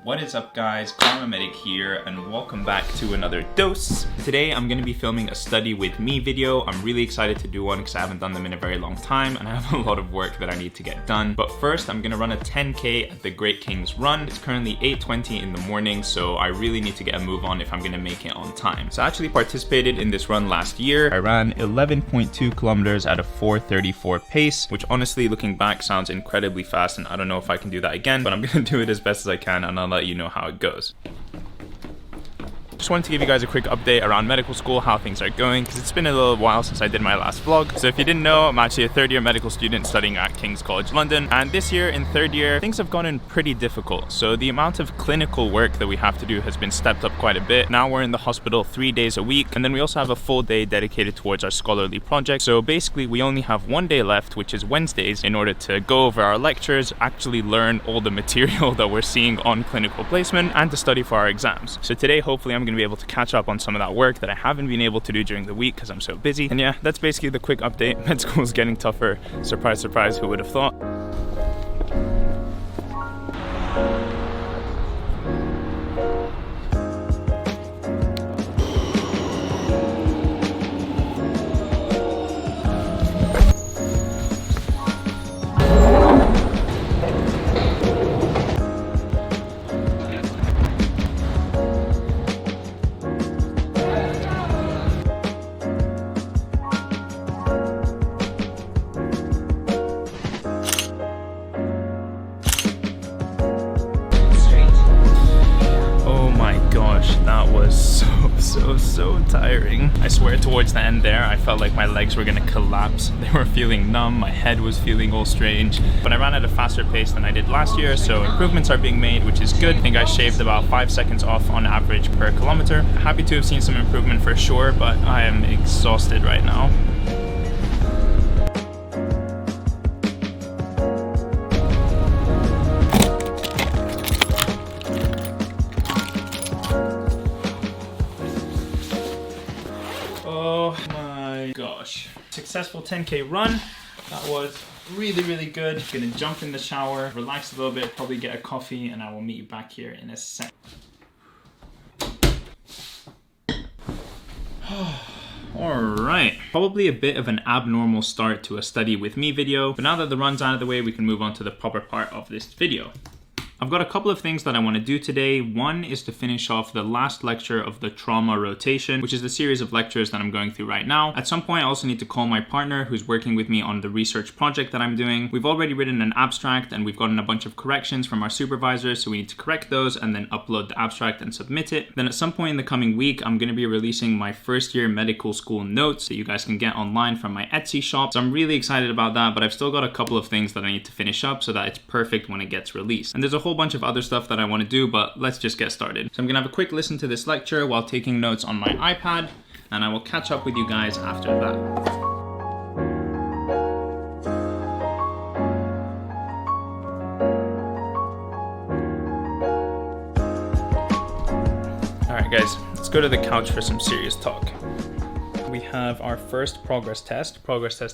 What is up guys, Karma Medic here and welcome back to another dose. Today I'm going to be filming a study with me video. I'm really excited to do one because I haven't done them in a very long time and I have a lot of work that I need to get done. But first I'm going to run a 10k at the Great Kings Run. It's currently 8:20 in the morning, so I really need to get a move on if I'm going to make it on time. So I actually participated in this run last year. I ran 11.2 kilometers at a 4:34 pace, which honestly looking back sounds incredibly fast and I don't know if I can do that again, but I'm going to do it as best as I can and I'll let you know how it goes. Just wanted to give you guys a quick update around medical school, how things are going, because it's been a little while since I did my last vlog. So if you didn't know, I'm actually a third year medical student studying at King's College London, and this year in third year things have gotten pretty difficult. So the amount of clinical work that we have to do has been stepped up quite a bit. Now we're in the hospital 3 days a week, and then we also have a full day dedicated towards our scholarly project. So basically we only have one day left, which is Wednesdays, in order to go over our lectures, actually learn all the material that we're seeing on clinical placement, and to study for our exams. So today hopefully I'm going to be able to catch up on some of that work that I haven't been able to do during the week because I'm so busy. And yeah, that's basically the quick update. Med school is getting tougher. Surprise, surprise, who would have thought? That was so tiring. I swear towards the end there, I felt like my legs were gonna collapse. They were feeling numb, my head was feeling all strange. But I ran at a faster pace than I did last year, so improvements are being made, which is good. I think I shaved about 5 seconds off on average per kilometer. Happy to have seen some improvement for sure, but I am exhausted right now. Oh my gosh. Successful 10k run. That was really good. Gonna jump in the shower, relax a little bit, probably get a coffee, and I will meet you back here in a sec. Alright, probably a bit of an abnormal start to a study with me video, but now that the run's out of the way, we can move on to the proper part of this video. I've got a couple of things that I want to do today. One is to finish off the last lecture of the trauma rotation, which is the series of lectures that I'm going through right now. At some point, I also need to call my partner who's working with me on the research project that I'm doing. We've already written an abstract and we've gotten a bunch of corrections from our supervisors, so we need to correct those and then upload the abstract and submit it. Then at some point in the coming week, I'm going to be releasing my first year medical school notes that you guys can get online from my Etsy shop. So I'm really excited about that, but I've still got a couple of things that I need to finish up so that it's perfect when it gets released. And there's a whole bunch of other stuff that I want to do, but let's just get started. So I'm gonna have a quick listen to this lecture while taking notes on my iPad, and I will catch up with you guys after that. Alright guys, let's go to the couch for some serious talk. We have our first progress test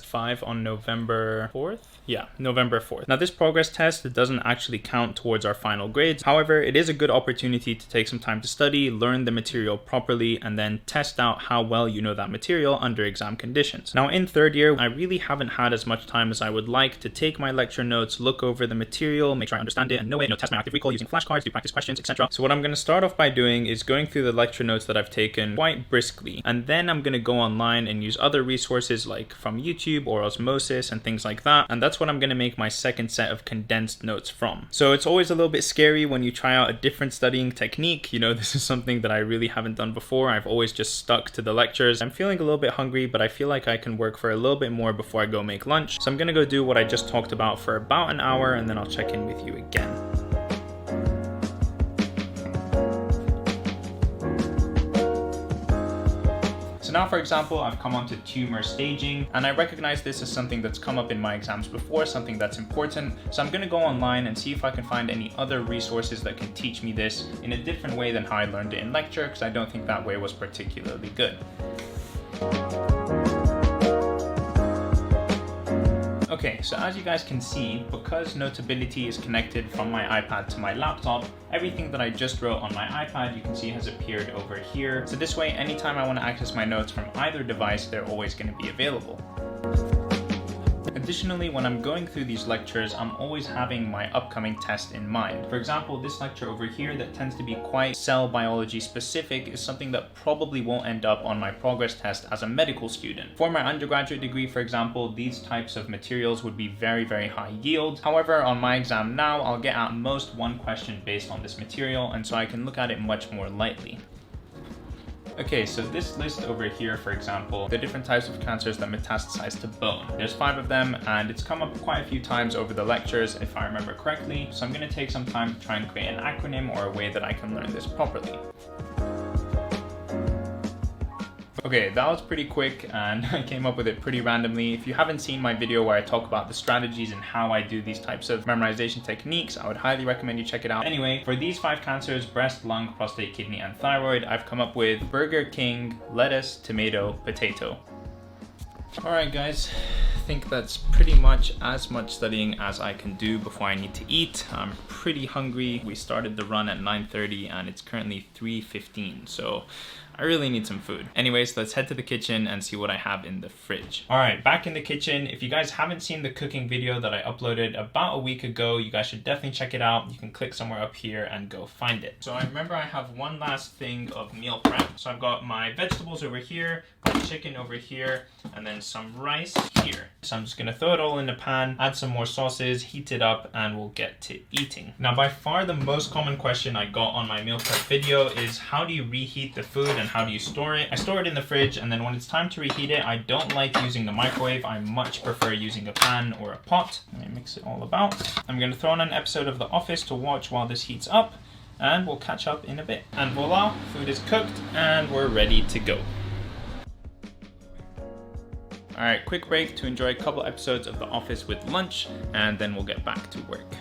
5 on November 4th. Yeah, November 4th. Now this progress test doesn't actually count towards our final grades. However, it is a good opportunity to take some time to study, learn the material properly, and then test out how well you know that material under exam conditions. Now in third year, I really haven't had as much time as I would like to take my lecture notes, look over the material, make sure I understand it and know it, test my active recall using flashcards, do practice questions, etc. So what I'm going to start off by doing is going through the lecture notes that I've taken quite briskly, and then I'm going to go online and use other resources like from YouTube or Osmosis and things like that, and that's what I'm going to make my second set of condensed notes from. So it's always a little bit scary when you try out a different studying technique. You know, this is something that I really haven't done before. I've always just stuck to the lectures. I'm feeling a little bit hungry, but I feel like I can work for a little bit more before I go make lunch. So I'm going to go do what I just talked about for about an hour, and then I'll check in with you again. So now, for example, I've come onto tumor staging, and I recognize this as something that's come up in my exams before, something that's important. So I'm gonna go online and see if I can find any other resources that can teach me this in a different way than how I learned it in lecture, because I don't think that way was particularly good. Okay, so as you guys can see, because Notability is connected from my iPad to my laptop, everything that I just wrote on my iPad, you can see has appeared over here. So this way, anytime I want to access my notes from either device, they're always going to be available. Additionally, when I'm going through these lectures, I'm always having my upcoming test in mind. For example, this lecture over here that tends to be quite cell biology specific is something that probably won't end up on my progress test as a medical student. For my undergraduate degree, for example, these types of materials would be very, very high yield. However, on my exam now, I'll get at most one question based on this material, and so I can look at it much more lightly. Okay, so this list over here, for example, the different types of cancers that metastasize to bone. There's 5 of them, and it's come up quite a few times over the lectures, if I remember correctly. So I'm going to take some time to try and create an acronym or a way that I can learn this properly. Okay, that was pretty quick and I came up with it pretty randomly. If you haven't seen my video where I talk about the strategies and how I do these types of memorization techniques, I would highly recommend you check it out. Anyway, for these 5 cancers, breast, lung, prostate, kidney, and thyroid, I've come up with Burger King, lettuce, tomato, potato. Alright guys, I think that's pretty much as much studying as I can do before I need to eat. I'm pretty hungry. We started the run at 9:30 and it's currently 3:15, so I really need some food. Anyways, let's head to the kitchen and see what I have in the fridge. All right, back in the kitchen. If you guys haven't seen the cooking video that I uploaded about a week ago, you guys should definitely check it out. You can click somewhere up here and go find it. So I remember I have one last thing of meal prep. So I've got my vegetables over here, got chicken over here, and then some rice here. So I'm just gonna throw it all in the pan, add some more sauces, heat it up, and we'll get to eating. Now, by far the most common question I got on my meal prep video is how do you reheat the food and how do you store it? I store it in the fridge, and then when it's time to reheat it, I don't like using the microwave. I much prefer using a pan or a pot. Let me mix it all about. I'm gonna throw on an episode of The Office to watch while this heats up, and we'll catch up in a bit. And voila, food is cooked and we're ready to go. All right, quick break to enjoy a couple episodes of The Office with lunch, and then we'll get back to work.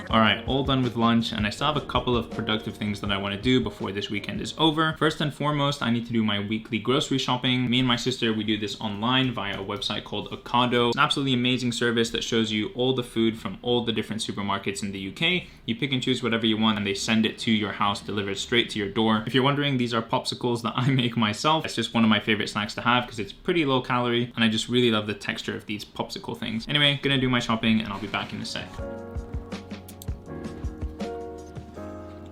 All right, all done with lunch, and I still have a couple of productive things that I want to do before this weekend is over. First and foremost, I need to do my weekly grocery shopping. Me and my sister, we do this online via a website called Ocado. It's an absolutely amazing service that shows you all the food from all the different supermarkets in the UK. You pick and choose whatever you want, and they send it to your house, delivered straight to your door. If you're wondering, these are popsicles that I make myself. It's just one of my favorite snacks to have because it's pretty low calorie, and I just really love the texture of these popsicle things. Anyway, gonna do my shopping, and I'll be back in a sec.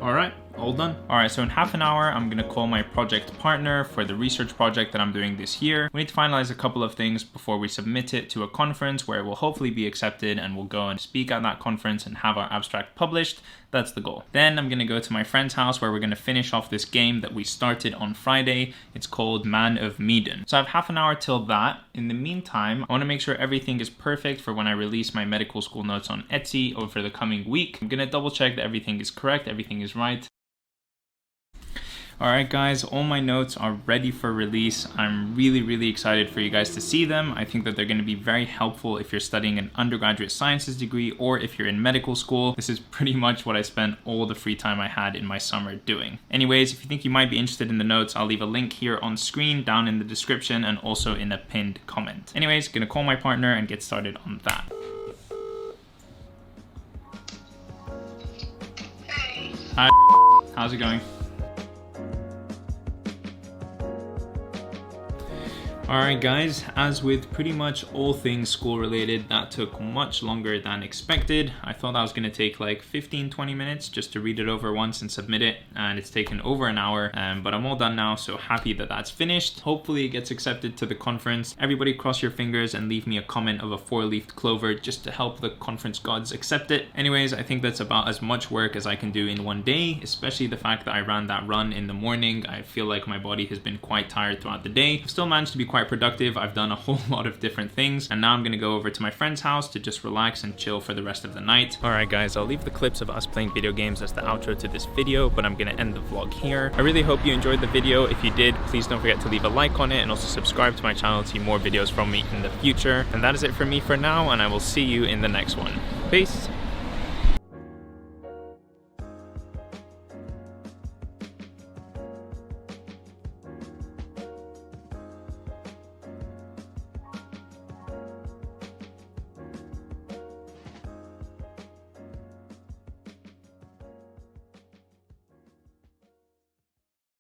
All right, all done. All right, so in half an hour, I'm gonna call my project partner for the research project that I'm doing this year. We need to finalize a couple of things before we submit it to a conference where it will hopefully be accepted, and we'll go and speak at that conference and have our abstract published. That's the goal. Then I'm gonna go to my friend's house where we're gonna finish off this game that we started on Friday. It's called Man of Medan. So I have half an hour till that. In the meantime, I wanna make sure everything is perfect for when I release my medical school notes on Etsy over the coming week. I'm gonna double check that everything is correct, everything is right. All right, guys, all my notes are ready for release. I'm really excited for you guys to see them. I think that they're gonna be very helpful if you're studying an undergraduate sciences degree or if you're in medical school. This is pretty much what I spent all the free time I had in my summer doing. Anyways, if you think you might be interested in the notes, I'll leave a link here on screen, down in the description, and also in a pinned comment. Anyways, gonna call my partner and get started on that. Hey. Hi, how's it going? Alright guys, as with pretty much all things school related, that took much longer than expected. I thought that was going to take like 15-20 minutes just to read it over once and submit it, and it's taken over an hour, but I'm all done now, so happy that that's finished. Hopefully it gets accepted to the conference. Everybody cross your fingers and leave me a comment of a 4-leafed clover just to help the conference gods accept it. Anyways, I think that's about as much work as I can do in one day, especially the fact that I ran that run in the morning. I feel like my body has been quite tired throughout the day. I've still managed to be quite productive. I've done a whole lot of different things, and now I'm gonna go over to my friend's house to just relax and chill for the rest of the night. Alright guys, I'll leave the clips of us playing video games as the outro to this video, but I'm gonna end the vlog here. I really hope you enjoyed the video. If you did, please don't forget to leave a like on it and also subscribe to my channel to see more videos from me in the future. And that is it for me for now, and I will see you in the next one. Peace!